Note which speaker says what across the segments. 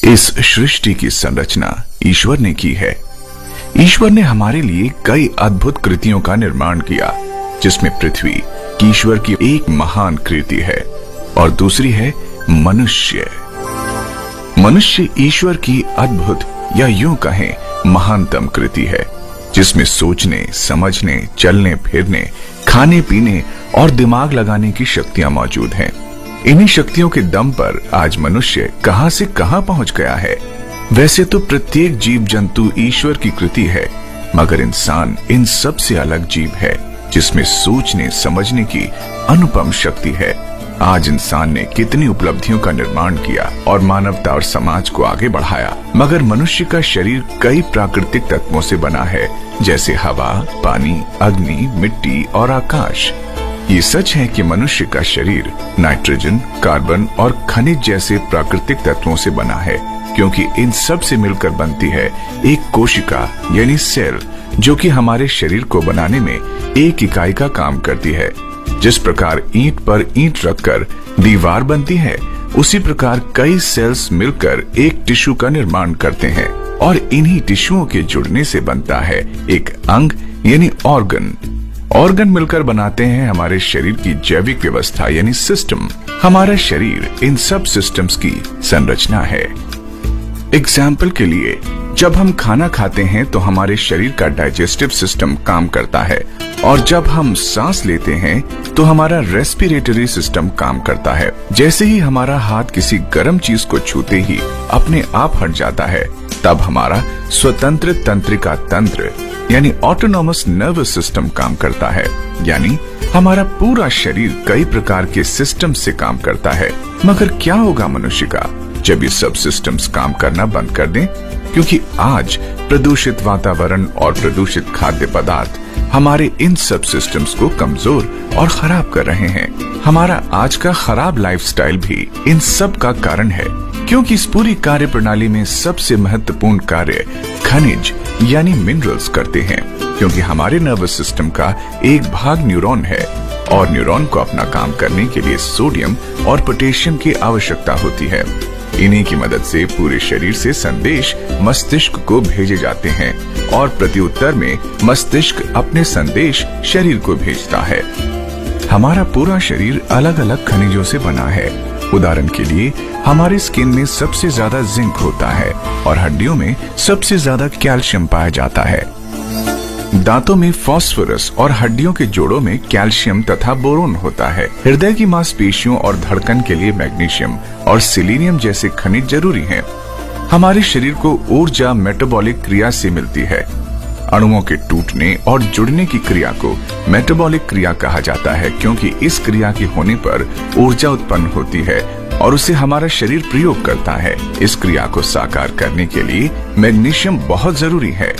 Speaker 1: इस सृष्टि की संरचना ईश्वर ने की है। ईश्वर ने हमारे लिए कई अद्भुत कृतियों का निर्माण किया, जिसमें पृथ्वी ईश्वर की एक महान कृति है और दूसरी है मनुष्य। मनुष्य ईश्वर की अद्भुत या यूं कहें महानतम कृति है, जिसमें सोचने, समझने, चलने फिरने, खाने पीने और दिमाग लगाने की शक्तियां मौजूद हैं। इन्हीं शक्तियों के दम पर आज मनुष्य कहां से कहां पहुंच गया है। वैसे तो प्रत्येक जीव जंतु ईश्वर की कृति है, मगर इंसान इन सब से अलग जीव है, जिसमें सोचने समझने की अनुपम शक्ति है। आज इंसान ने कितनी उपलब्धियों का निर्माण किया और मानवता और समाज को आगे बढ़ाया, मगर मनुष्य का शरीर कई प्राकृतिक तत्वों से बना है, जैसे हवा, पानी, अग्नि, मिट्टी और आकाश। ये सच है कि मनुष्य का शरीर नाइट्रोजन, कार्बन और खनिज जैसे प्राकृतिक तत्वों से बना है, क्योंकि इन सब से मिलकर बनती है एक कोशिका यानी सेल, जो कि हमारे शरीर को बनाने में एक इकाई का काम करती है। जिस प्रकार ईंट पर ईंट रखकर दीवार बनती है, उसी प्रकार कई सेल्स मिलकर एक टिश्यू का निर्माण करते हैं और इन्हीं टिश्युओं के जुड़ने से बनता है एक अंग यानी ऑर्गन। ऑर्गन मिलकर बनाते हैं हमारे शरीर की जैविक व्यवस्था यानी सिस्टम। हमारा शरीर इन सब सिस्टम्स की संरचना है। एग्जाम्पल के लिए, जब हम खाना खाते हैं तो हमारे शरीर का डाइजेस्टिव सिस्टम काम करता है, और जब हम सांस लेते हैं तो हमारा रेस्पिरेटरी सिस्टम काम करता है। जैसे ही हमारा हाथ किसी गर्म चीज को छूते ही अपने आप हट जाता है, तब हमारा स्वतंत्र तंत्रिका तंत्र यानी ऑटोनॉमस नर्वस सिस्टम काम करता है। यानी हमारा पूरा शरीर कई प्रकार के सिस्टम से काम करता है। मगर क्या होगा मनुष्य का जब ये सब सिस्टम्स काम करना बंद कर दें? क्योंकि आज प्रदूषित वातावरण और प्रदूषित खाद्य पदार्थ हमारे इन सब सिस्टम्स को कमजोर और खराब कर रहे हैं। हमारा आज का खराब लाइफस्टाइल भी इन सब का कारण है, क्योंकि इस पूरी कार्य प्रणाली में सबसे महत्वपूर्ण कार्य खनिज यानी मिनरल्स करते हैं। क्योंकि हमारे नर्वस सिस्टम का एक भाग न्यूरॉन है, और न्यूरॉन को अपना काम करने के लिए सोडियम और पोटेशियम की आवश्यकता होती है। इन्हीं की मदद से पूरे शरीर से संदेश मस्तिष्क को भेजे जाते हैं, और प्रत्युत्तर में मस्तिष्क अपने संदेश शरीर को भेजता है। हमारा पूरा शरीर अलग अलग खनिजों से बना है। उदाहरण के लिए, हमारी स्किन में सबसे ज्यादा जिंक होता है और हड्डियों में सबसे ज्यादा कैल्शियम पाया जाता है। दांतों में फास्फोरस और हड्डियों के जोड़ों में कैल्शियम तथा बोरोन होता है। हृदय की मांसपेशियों और धड़कन के लिए मैग्नीशियम और सिलीनियम जैसे खनिज जरूरी हैं। हमारे शरीर को ऊर्जा मेटाबॉलिक क्रिया से मिलती है। अणुओं के टूटने और जुड़ने की क्रिया को मेटाबॉलिक क्रिया कहा जाता है, क्योंकि इस क्रिया के होने पर ऊर्जा उत्पन्न होती है और उसे हमारा शरीर प्रयोग करता है। इस क्रिया को साकार करने के लिए मैग्नीशियम बहुत जरूरी है।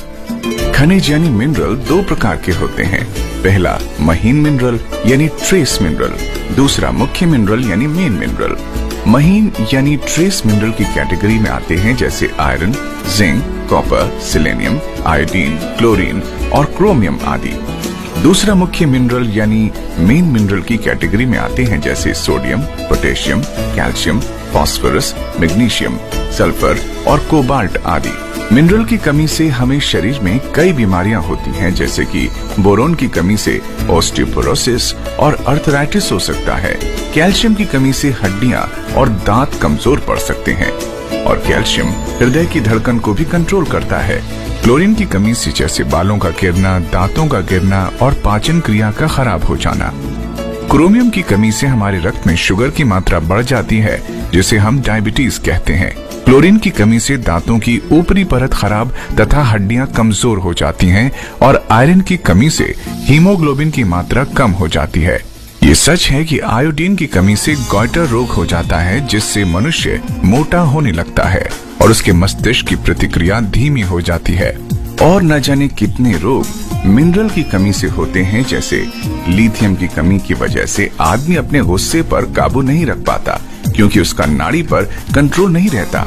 Speaker 1: खनिज यानी मिनरल दो प्रकार के होते हैं। पहला महीन मिनरल यानी ट्रेस मिनरल, दूसरा मुख्य मिनरल यानी मेन मिनरल। महीन यानी ट्रेस मिनरल की कैटेगरी में आते हैं जैसे iron, zinc, copper, selenium, iodine, chlorine और क्रोमियम आदि। दूसरा मुख्य मिनरल यानी मेन मिनरल की कैटेगरी में आते हैं जैसे sodium, potassium, calcium, phosphorus, magnesium, sulphur और कोबाल्ट आदि। मिनरल की कमी से हमें शरीर में कई बीमारियां होती हैं, जैसे कि बोरोन की कमी से ऑस्टियोपोरोसिस और अर्थराइटिस हो सकता है। कैल्शियम की कमी से हड्डियां और दांत कमजोर पड़ सकते हैं, और कैल्शियम हृदय की धड़कन को भी कंट्रोल करता है। क्लोरीन की कमी से जैसे बालों का गिरना, दांतों का गिरना और पाचन क्रिया का खराब हो जाना। क्रोमियम की कमी से हमारे रक्त में शुगर की मात्रा बढ़ जाती है, जिसे हम डायबिटीज कहते हैं। क्लोरीन की कमी से दांतों की ऊपरी परत खराब तथा हड्डियां कमजोर हो जाती हैं, और आयरन की कमी से हीमोग्लोबिन की मात्रा कम हो जाती है। ये सच है कि आयोडीन की कमी से गॉइटर रोग हो जाता है, जिससे मनुष्य मोटा होने लगता है और उसके मस्तिष्क की प्रतिक्रिया धीमी हो जाती है। और न जाने कितने रोग मिनरल की कमी से होते हैं, जैसे लिथियम की कमी की वजह से आदमी अपने गुस्से पर काबू नहीं रख पाता, क्योंकि उसका नाड़ी पर कंट्रोल नहीं रहता।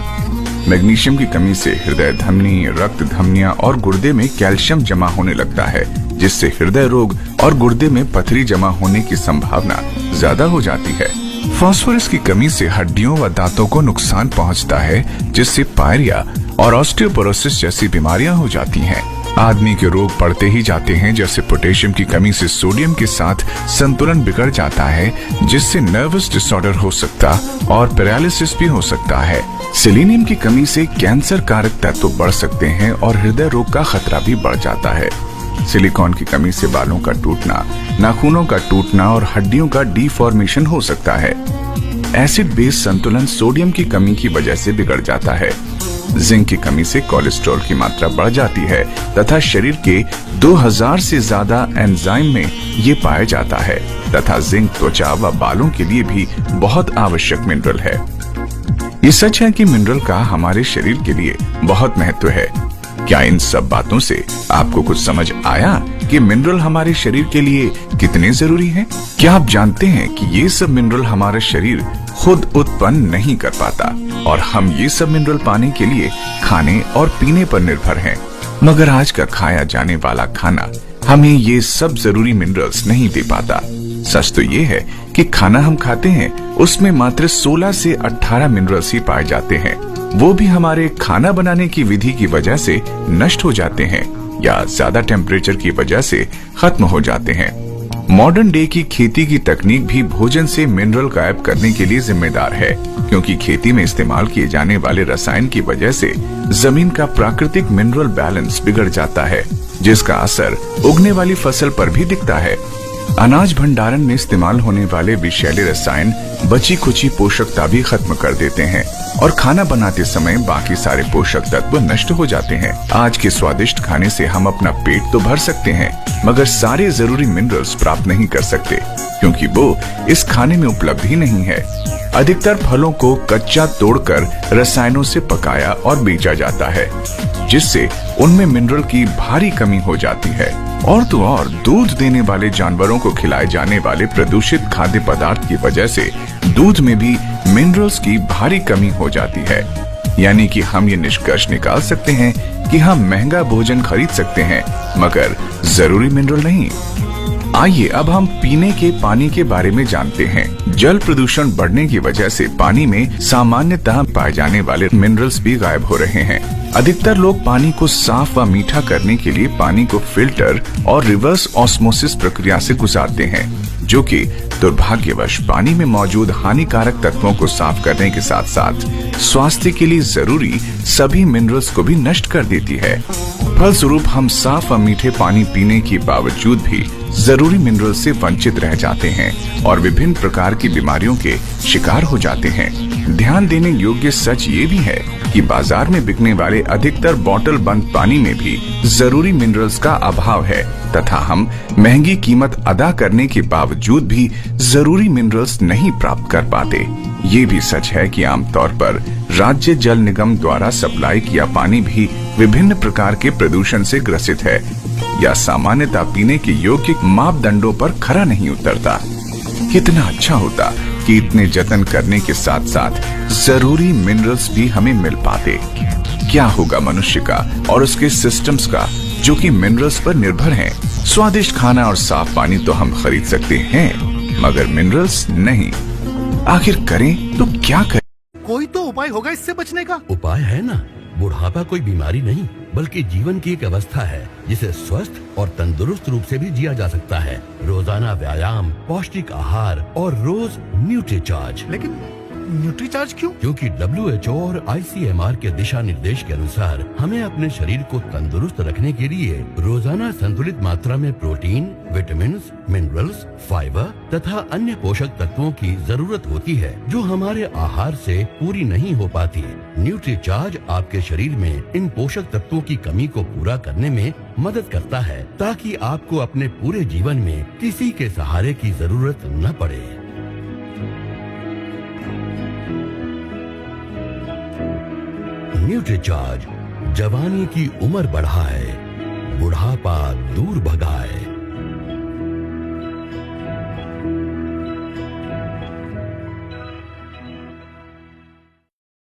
Speaker 1: मैग्नीशियम की कमी से हृदय धमनी, रक्त धमनियां और गुर्दे में कैल्शियम जमा होने लगता है, जिससे हृदय रोग और गुर्दे में पथरी जमा होने की संभावना ज्यादा हो जाती है। फास्फोरस की कमी से हड्डियों व दांतों को नुकसान पहुंचता है, जिससे पायरिया और ऑस्टियोपोरोसिस जैसी बीमारियां हो जाती हैं। आदमी के रोग बढ़ते ही जाते हैं, जैसे पोटेशियम की कमी से सोडियम के साथ संतुलन बिगड़ जाता है, जिससे नर्वस डिसऑर्डर हो सकता और पैरालिसिस भी हो सकता है। सेलेनियम की कमी से कैंसर कारक तत्व बढ़ सकते हैं और हृदय रोग का खतरा भी बढ़ जाता है। सिलिकॉन की कमी से बालों का टूटना, नाखूनों का टूटना और हड्डियों का डीफॉर्मेशन हो सकता है। एसिड बेस संतुलन सोडियम की कमी की वजह से बिगड़ जाता है। जिंक की कमी से कोलेस्ट्रॉल की मात्रा बढ़ जाती है तथा शरीर के 2000 से ज्यादा एंजाइम में ये पाया जाता है तथा जिंक त्वचा व बालों के लिए भी बहुत आवश्यक मिनरल है। ये सच है कि मिनरल का हमारे शरीर के लिए बहुत महत्व है। क्या इन सब बातों से आपको कुछ समझ आया कि मिनरल हमारे शरीर के लिए कितने जरूरी हैं? क्या आप जानते हैं कि ये सब मिनरल हमारा शरीर खुद उत्पन्न नहीं कर पाता और हम ये सब मिनरल पाने के लिए खाने और पीने पर निर्भर हैं। मगर आज का खाया जाने वाला खाना हमें ये सब जरूरी मिनरल्स नहीं दे पाता। सच तो ये है कि खाना हम खाते हैं उसमें मात्र 16 से 18 मिनरल्स ही पाए जाते हैं। वो भी हमारे खाना बनाने की विधि की वजह से नष्ट हो जाते हैं या ज्यादा टेम्परेचर की वजह से खत्म हो जाते हैं। मॉडर्न डे की खेती की तकनीक भी भोजन से मिनरल गायब करने के लिए जिम्मेदार है, क्योंकि खेती में इस्तेमाल किए जाने वाले रसायन की वजह से जमीन का प्राकृतिक मिनरल बैलेंस बिगड़ जाता है, जिसका असर उगने वाली फसल पर भी दिखता है। अनाज भंडारण में इस्तेमाल होने वाले विषैले रसायन बची खुची पोषकता भी खत्म कर देते हैं और खाना बनाते समय बाकी सारे पोषक तत्व नष्ट हो जाते हैं। आज के स्वादिष्ट खाने से हम अपना पेट तो भर सकते हैं, मगर सारे जरूरी मिनरल्स प्राप्त नहीं कर सकते, क्योंकि वो इस खाने में उपलब्ध ही नहीं है। अधिकतर फलों को कच्चा तोड़कर रसायनों से पकाया और बेचा जाता है, जिससे उनमें मिनरल की भारी कमी हो जाती है। और तो और दूध देने वाले जानवरों को खिलाए जाने वाले प्रदूषित खाद्य पदार्थ की वजह से दूध में भी मिनरल्स की भारी कमी हो जाती है। यानी कि हम ये निष्कर्ष निकाल सकते हैं कि हम महंगा भोजन खरीद सकते हैं, मगर जरूरी मिनरल नहीं। आइए अब हम पीने के पानी के बारे में जानते हैं। जल प्रदूषण बढ़ने की वजह से पानी में सामान्यतः पाए जाने वाले मिनरल्स भी गायब हो रहे हैं। अधिकतर लोग पानी को साफ व मीठा करने के लिए पानी को फिल्टर और रिवर्स ऑस्मोसिस प्रक्रिया से गुजारते हैं, जो कि दुर्भाग्यवश पानी में मौजूद हानिकारक तत्वों को साफ करने के साथ साथ स्वास्थ्य के लिए जरूरी सभी मिनरल्स को भी नष्ट कर देती है। फलस्वरूप हम साफ व मीठे पानी पीने के बावजूद भी जरूरी मिनरल से वंचित रह जाते हैं और विभिन्न प्रकार की बीमारियों के शिकार हो जाते हैं। ध्यान देने योग्य सच ये भी है कि बाजार में बिकने वाले अधिकतर बोतल बंद पानी में भी जरूरी मिनरल्स का अभाव है तथा हम महंगी कीमत अदा करने के बावजूद भी जरूरी मिनरल्स नहीं प्राप्त कर पाते। ये भी सच है कि आमतौर पर राज्य जल निगम द्वारा सप्लाई किया पानी भी विभिन्न प्रकार के प्रदूषण से ग्रसित है या सामान्यतः पीने के योग्य मापदंडों पर खरा नहीं उतरता। कितना अच्छा होता कि इतने जतन करने के साथ साथ जरूरी मिनरल्स भी हमें मिल पाते। क्या होगा मनुष्य का और उसके सिस्टम्स का जो कि मिनरल्स पर निर्भर हैं। स्वादिष्ट खाना और साफ पानी तो हम खरीद सकते हैं, मगर मिनरल्स नहीं। आखिर करें तो क्या करें?
Speaker 2: कोई तो उपाय होगा इससे बचने का।
Speaker 3: उपाय है ना। बुढ़ापा कोई बीमारी नहीं बल्कि जीवन की एक अवस्था है जिसे स्वस्थ और तंदुरुस्त रूप से भी जिया जा सकता है। रोजाना व्यायाम, पौष्टिक आहार और रोज न्यूट्रीचार्ज।
Speaker 2: लेकिन न्यूट्रीचार्ज क्यों?
Speaker 3: क्योंकि WHO और ICMR के दिशा निर्देश के अनुसार हमें अपने शरीर को तंदुरुस्त रखने के लिए रोजाना संतुलित मात्रा में प्रोटीन, विटामिन, मिनरल्स, फाइबर तथा अन्य पोषक तत्वों की जरूरत होती है, जो हमारे आहार से पूरी नहीं हो पाती। न्यूट्रीचार्ज आपके शरीर में इन पोषक तत्वों की कमी को पूरा करने में मदद करता है, ताकि आपको अपने पूरे जीवन में किसी के सहारे की जरूरत न पड़े। न्यूट्रीचार्ज जवानी की उम्र बढ़ाए, बुढ़ापा दूर भगाए।